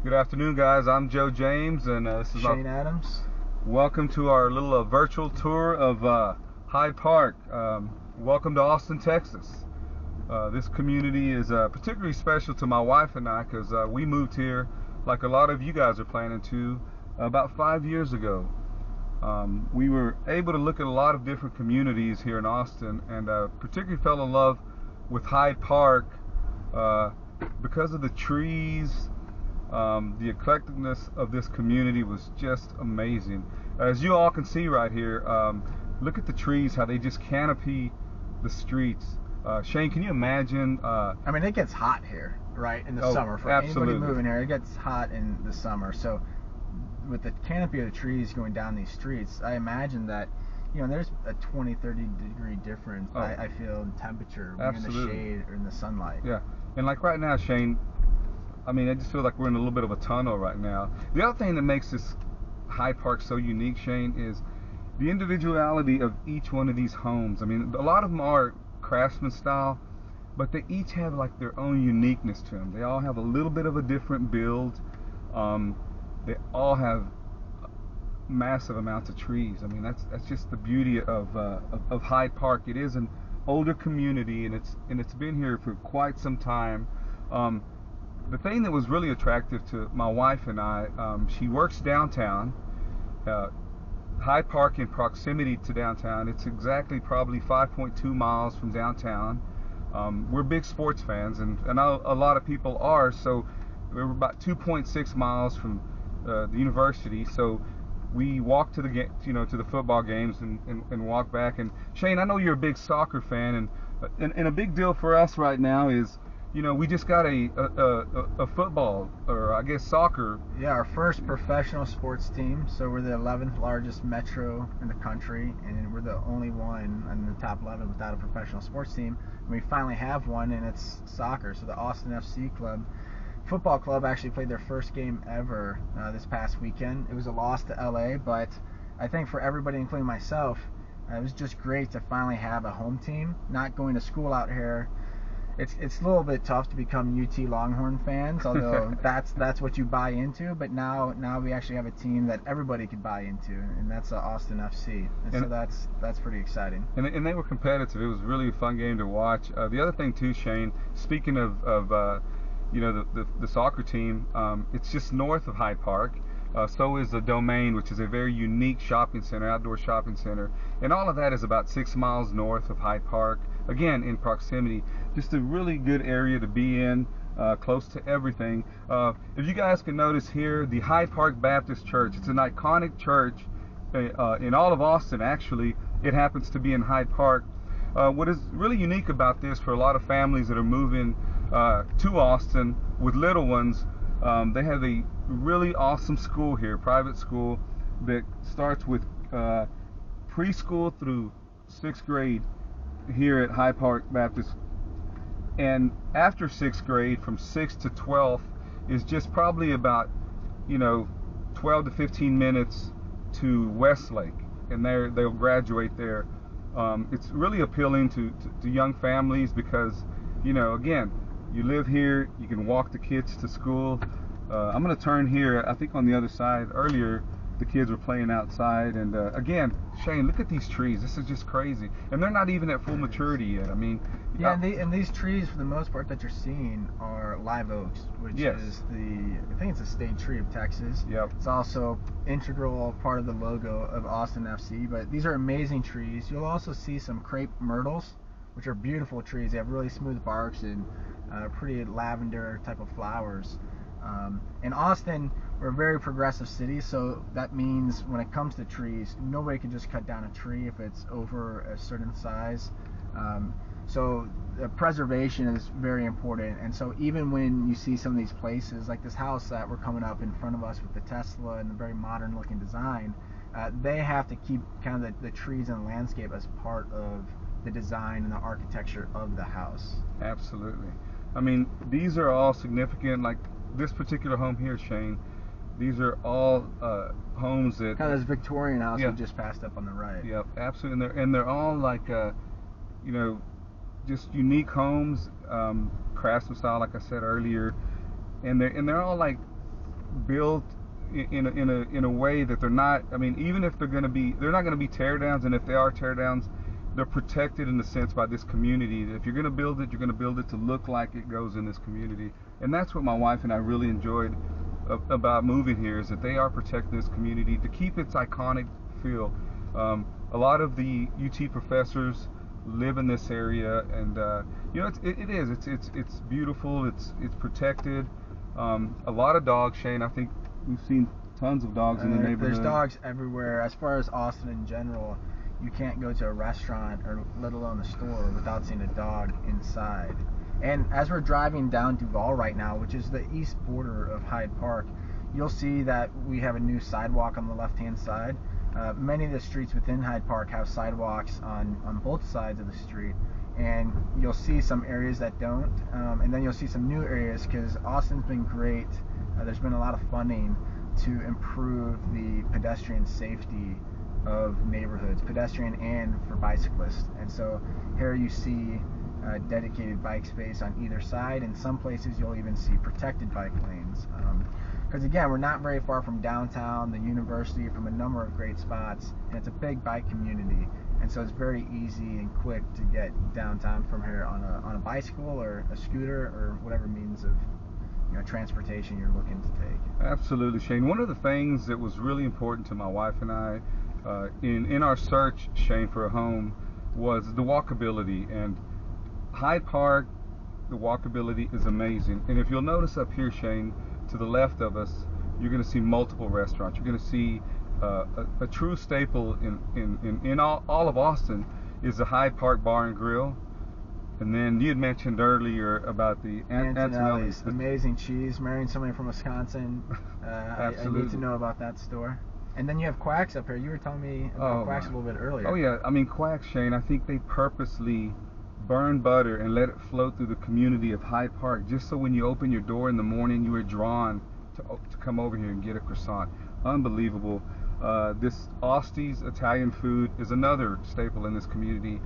Good afternoon, guys. I'm Joe James, and this is Shane Adams. welcome to our little virtual tour of Hyde Park. Welcome to Austin, Texas. This community is particularly special to my wife and I because we moved here, like a lot of you guys are planning to, about 5 years ago. We were able to look at a lot of different communities here in Austin, and particularly fell in love with Hyde Park because of the trees. The eclecticness of this community was just amazing. As you all can see right here, look at the trees, how they just canopy the streets. Shane, can you imagine? I mean, it gets hot here, right, in the summer. For absolutely. Anybody moving here, it gets hot in the summer. So with the canopy of the trees going down these streets, I imagine that, there's a 20, 30 degree difference, I feel, in temperature when you're in the shade or in the sunlight. Yeah, and like right now, Shane, I mean, I just feel like we're in a little bit of a tunnel right now. The other thing that makes this Hyde Park so unique, Shane, is the individuality of each one of these homes. I mean, a lot of them are craftsman style, but they each have like their own uniqueness to them. They all have a little bit of a different build. They all have massive amounts of trees. I mean, that's just the beauty of Hyde Park. It is an older community, and it's been here for quite some time. The thing that was really attractive to my wife and I, she works downtown. Hyde Park, in proximity to downtown, it's exactly probably 5.2 miles from downtown. We're big sports fans, and a lot of people are, so we're about 2.6 miles from the university. So we walk to the to the football games and walk back. And Shane, I know you're a big soccer fan, and a big deal for us right now is, we just got a football, or I guess soccer. Yeah, our first professional sports team. So we're the 11th largest metro in the country, and we're the only one in the top 11 without a professional sports team. And we finally have one, and it's soccer. So the Austin FC club, football club, actually played their first game ever this past weekend. It was a loss to LA, but I think for everybody, including myself, it was just great to finally have a home team. Not going to school out here, it's a little bit tough to become UT Longhorn fans, although that's what you buy into. But now we actually have a team that everybody could buy into, and that's Austin FC, and so that's pretty exciting. And they were competitive. It was really a fun game to watch. The other thing too, Shane, speaking of the soccer team, it's just north of Hyde Park. So is the Domain, which is a very unique shopping center, outdoor shopping center, and all of that is about 6 miles north of Hyde Park. Again, in proximity, just a really good area to be in, close to everything. If you guys can notice here, the Hyde Park Baptist Church, it's an iconic church in all of Austin. Actually, it happens to be in Hyde Park. What is really unique about this for a lot of families that are moving to Austin with little ones, they have a really awesome school here, private school, that starts with preschool through 6th grade here at Hyde Park Baptist. And after 6th grade, from 6th to 12th, is just probably about 12 to 15 minutes to Westlake, and they'll graduate there. It's really appealing to young families because, again, you live here, you can walk the kids to school. I'm going to turn here. I think on the other side, earlier the kids were playing outside, and again, Shane, look at these trees. This is just crazy, and they're not even at full maturity yet. I mean, yeah, and these trees, for the most part, that you're seeing are live oaks, which is I think it's a state tree of Texas. Yep. It's also integral part of the logo of Austin FC. But these are amazing trees. You'll also see some Crepe Myrtles, which are beautiful trees. They have really smooth barks and pretty lavender type of flowers. In Austin, we're a very progressive city, so that means when it comes to trees, nobody can just cut down a tree if it's over a certain size. So the preservation is very important, and so even when you see some of these places, like this house that we're coming up in front of us with the Tesla and the very modern looking design, they have to keep kind of the trees and the landscape as part of the design and the architecture of the house. Absolutely. I mean, these are all significant. Like this particular home here, Shane, these are all homes that kind of this Victorian house we just passed up on the right. Yep, absolutely. And they're all like just unique homes, craftsman style, like I said earlier, and they're all like built in a way that they're not. I mean, even if they're not going to be tear downs, and if they are tear downs, they're protected in a sense by this community. If you're going to build it, you're going to build it to look like it goes in this community, and that's what my wife and I really enjoyed about moving here, is that they are protecting this community to keep its iconic feel. A lot of the UT professors live in this area, and it's beautiful. It's protected. A lot of dogs, Shane. I think we've seen tons of dogs in the neighborhood. There's dogs everywhere. As far as Austin in general, you can't go to a restaurant or let alone a store without seeing a dog inside. And as we're driving down Duval right now, which is the east border of Hyde Park, you'll see that we have a new sidewalk on the left-hand side. Many of the streets within Hyde Park have sidewalks on both sides of the street, and you'll see some areas that don't, and then you'll see some new areas, because Austin's been great. There's been a lot of funding to improve the pedestrian safety of neighborhoods, pedestrian and for bicyclists. And so here you see dedicated bike space on either side. In some places you'll even see protected bike lanes. Because again, we're not very far from downtown, the university, from a number of great spots, and it's a big bike community. And so it's very easy and quick to get downtown from here on a bicycle or a scooter or whatever means of transportation you're looking to take. Absolutely, Shane. One of the things that was really important to my wife and I in our search, Shane, for a home was the walkability. And Hyde Park, the walkability is amazing. And if you'll notice up here, Shane, to the left of us, you're going to see multiple restaurants. You're going to see a true staple in all of Austin is the Hyde Park Bar and Grill. And then you had mentioned earlier about the Antonelli's. Amazing cheese. Marrying somebody from Wisconsin, I need to know about that store. And then you have Quack's up here. You were telling me about Quack's a little bit earlier. Oh yeah, I mean Quack's, Shane, I think they purposely burn butter and let it flow through the community of Hyde Park, just so when you open your door in the morning, you are drawn to come over here and get a croissant. Unbelievable. This Austy's Italian food is another staple in this community.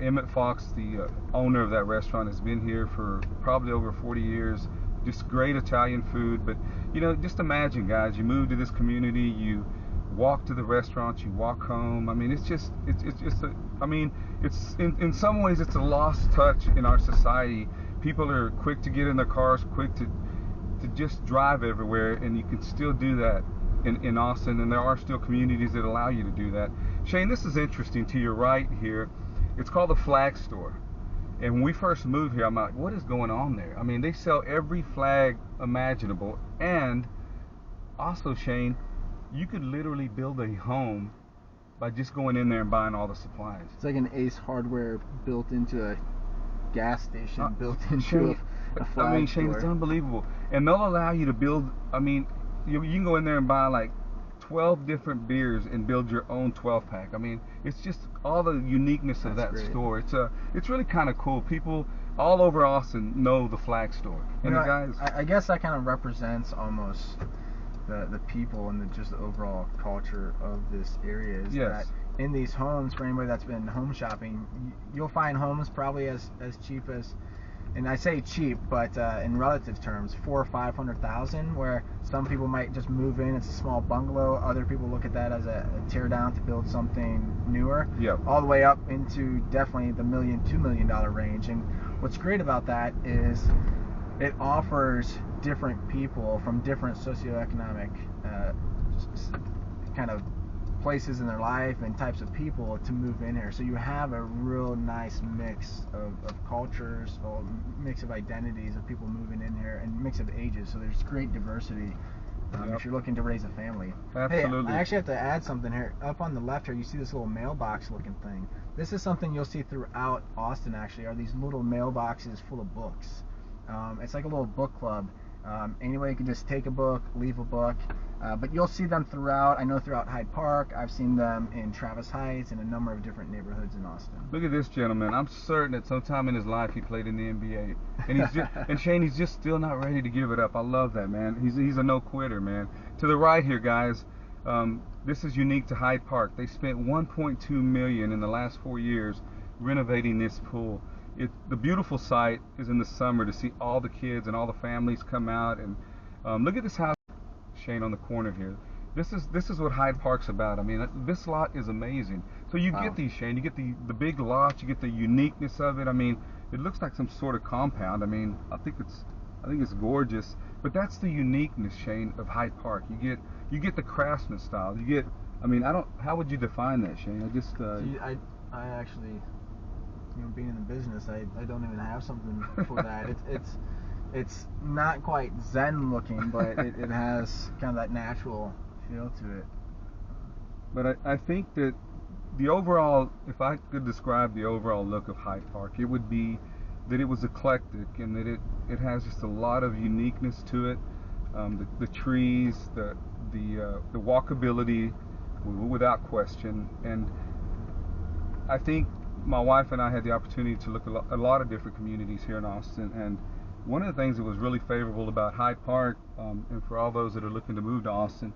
Emmett Fox, the owner of that restaurant, has been here for probably over 40 years. Just great Italian food. But just imagine, guys, you move to this community, you walk to the restaurant, you walk home. I mean, it's in some ways it's a lost touch in our society. People are quick to get in their cars, quick to just drive everywhere, and you can still do that in Austin, and there are still communities that allow you to do that. Shane, this is interesting. To your right here, it's called the Flag Store. And when we first moved here, I'm like, what is going on there? I mean, they sell every flag imaginable. And also, Shane, you could literally build a home by just going in there and buying all the supplies. It's like an Ace Hardware built into a gas station, built into a flag store. I mean, Shane, it's unbelievable. And they'll allow you to build, I mean, you can go in there and buy like 12 different beers and build your own 12-pack. I mean, it's just all the uniqueness of that store. It's really kind of cool. People all over Austin know the Flag Store. And the guys, I guess that kind of represents almost the people and just the overall culture of this area. Is that in these homes, for anybody that's been home shopping, you'll find homes probably as cheap as, and I say cheap, but in relative terms, $400,000 or $500,000, where some people might just move in. It's a small bungalow. Other people look at that as a tear down to build something newer. Yep. All the way up into definitely the $1 million, $2 million range. And what's great about that is it offers different people from different socioeconomic kind of places in their life and types of people to move in here. So you have a real nice mix of cultures, or mix of identities of people moving in here, and mix of ages. So there's great diversity if you're looking to raise a family. Absolutely. Hey, I actually have to add something here. Up on the left here, you see this little mailbox looking thing. This is something you'll see throughout Austin, actually, are these little mailboxes full of books. It's like a little book club. Anybody can just take a book, leave a book, but you'll see them throughout. I know throughout Hyde Park. I've seen them in Travis Heights and a number of different neighborhoods in Austin. Look at this gentleman. I'm certain that sometime in his life he played in the NBA, and he's just, and Shane, he's just still not ready to give it up. I love that, man. He's a no quitter, man. To the right here, guys. This is unique to Hyde Park. They spent $1.2 million in the last 4 years renovating this pool. The beautiful sight is in the summer to see all the kids and all the families come out, and look at this house. Shane, on the corner here. This is what Hyde Park's about. I mean, this lot is amazing. So you Wow. get these, Shane. You get the big lots. You get the uniqueness of it. I mean, it looks like some sort of compound. I mean, I think it's gorgeous. But that's the uniqueness, Shane, of Hyde Park. You get the craftsman style. You get. I mean, I don't. How would you define that, Shane? I just. See, I actually, being in the business, I don't even have something for that. It's not quite Zen looking, but it has kind of that natural feel to it. But I think that the overall, if I could describe the overall look of Hyde Park, it would be that it was eclectic and that it has just a lot of uniqueness to it. The trees, the walkability, without question. And I think my wife and I had the opportunity to look at a lot of different communities here in Austin, and one of the things that was really favorable about Hyde Park, and for all those that are looking to move to Austin,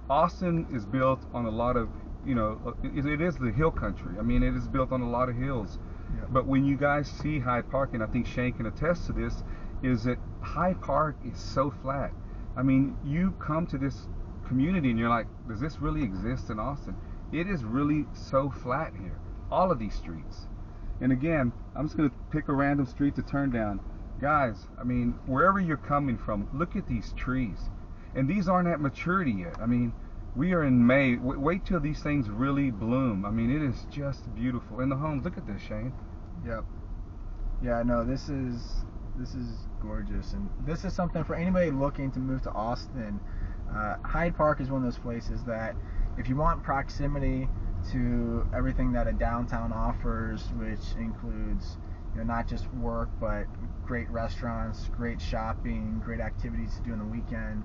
Austin is built on a lot of, it is the hill country. I mean, it is built on a lot of hills. Yep. But when you guys see Hyde Park, and I think Shane can attest to this, is that Hyde Park is so flat. I mean, you come to this community and you're like, does this really exist in Austin? It is really so flat here. All of these streets. And again, I'm just going to pick a random street to turn down. Guys, I mean, wherever you're coming from, look at these trees. And these aren't at maturity yet. I mean, we are in May. Wait till these things really bloom. I mean, it is just beautiful. And the homes, look at this, Shane. Yep. Yeah, no, this is gorgeous, and this is something for anybody looking to move to Austin. Hyde Park is one of those places that, if you want proximity to everything that a downtown offers, which includes, not just work, but great restaurants, great shopping, great activities to do on the weekend,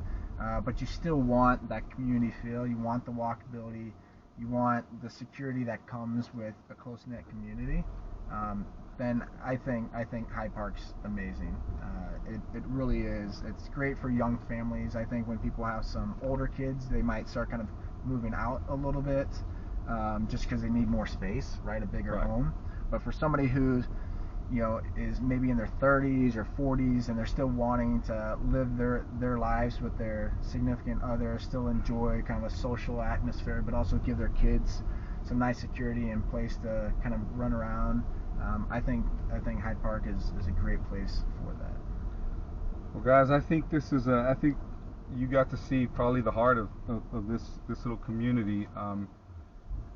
but you still want that community feel. You want the walkability. You want the security that comes with a close-knit community. Then I think Hyde Park's amazing. It really is. It's great for young families. I think when people have some older kids, they might start kind of moving out a little bit, just because they need more space, right? A bigger Right. home. But for somebody who's, is maybe in their 30s or 40s, and they're still wanting to live their lives with their significant other, still enjoy kind of a social atmosphere, but also give their kids some nice security and place to kind of run around. I think Hyde Park is a great place for that. Well, guys, I think I think you got to see probably the heart of this little community.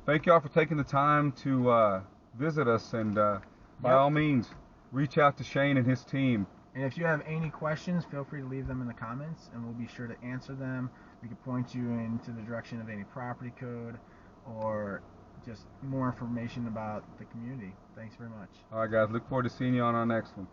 Thank y'all for taking the time to visit us, and by Yep. all means, reach out to Shane and his team. And if you have any questions, feel free to leave them in the comments, and we'll be sure to answer them. We can point you into the direction of any property code or just more information about the community. Thanks very much. All right, guys, look forward to seeing you on our next one.